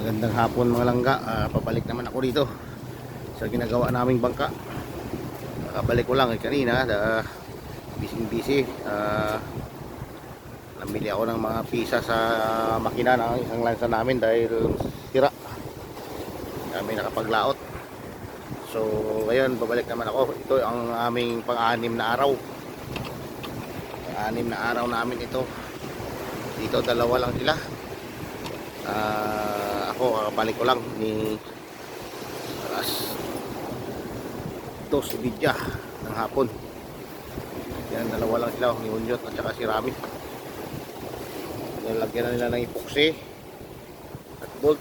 Magandang hapon mga langga. Pabalik naman ako dito sa ginagawa naming bangka. Kakabalik ko lang kanina, busy. Namili ako ng mga pisa sa makina ng isang lansa namin dahil sira. Kami nakapaglaot. So ngayon babalik naman ako. Ito ang aming pang-anim na araw. Pang-anim na araw namin ito. Dito dalawa lang sila. Ako kakabalik ko lang ni alas 2:30 ng hapon. Yan, dalawa lang sila, ni Unyot at saka si Rami. Nilagyan na nila ng epoxy at bolt.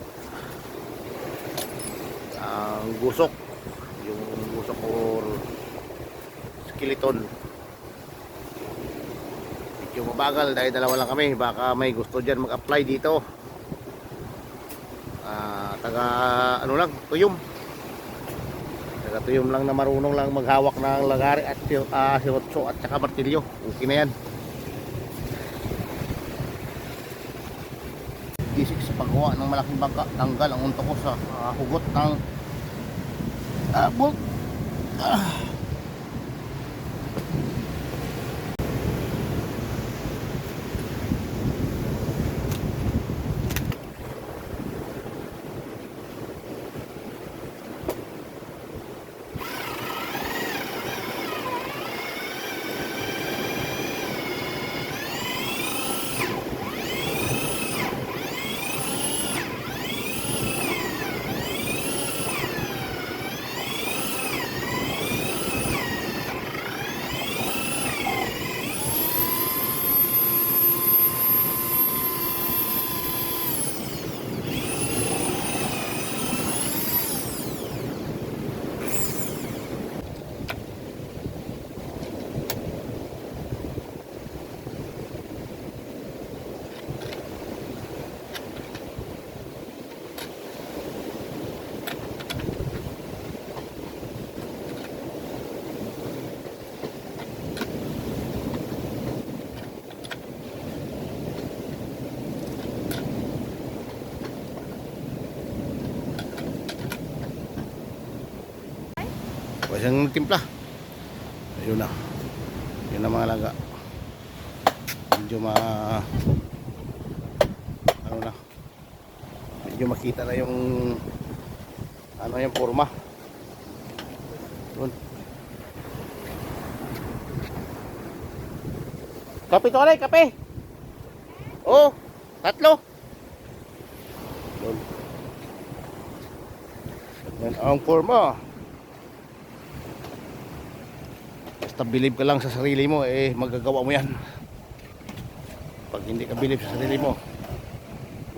Ang gusok, yung gusok or skeleton, medyo mabagal dahil dalawa lang kami. Baka may gusto dyan mag-apply dito. Taga ano lang, tuyom. Taga tuyom lang na marunong lang maghawak ng lagari at sirotso at saka martilyo. Okay na yan. Isik sa paggawa ng malaking bangka, tanggal ang unto ko sa hugot ng bolt. Siyang timpla. Ayun na. Yun na mga laga. Medyo ano na. Medyo makita na yung ano yung forma. Yun. Kape to alay, kape. Oh, tatlo. Yun. Yan ang forma. Basta believe ka lang sa sarili mo, magagawa mo yan. Pag hindi ka believe sa sarili mo,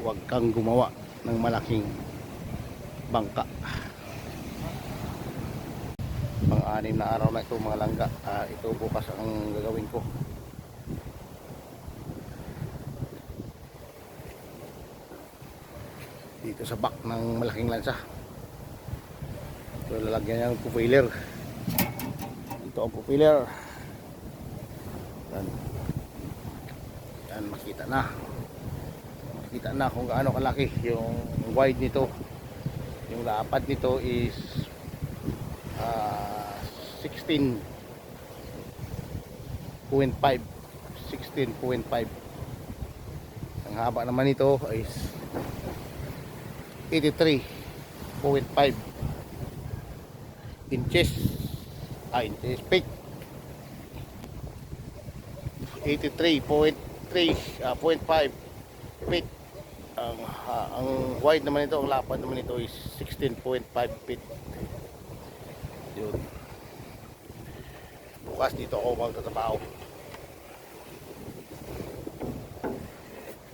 huwag kang gumawa ng malaking bangka. Pang-anim na araw na ito mga langga. Ito bukas ang gagawin ko. Dito sa back ng malaking lansa. Ito lalagyan yung propeller. Ito ang propeller. Yan, makita na kung gaano kalaki yung wide nito. Yung lapad nito is 16.5 ang haba naman nito is 83.5 inches feet. 83.5 feet. Ang wide naman ito, ang lapad naman ito is 16.5 feet. Yun. Bukas dito ako magtatrabaho.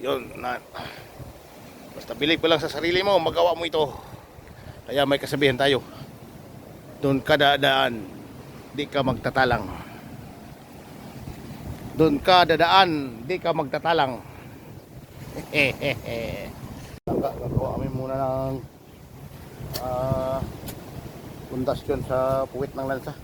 Yun na. Basta believe ko lang sa sarili mo, magawa mo ito. Kaya may kasabihan tayo. Doon ka dadaan, di ka magtatalang. Doon ka dadaan, di ka magtatalang. Gagawa kami muna ng pundasyon sa puwit ng lansa.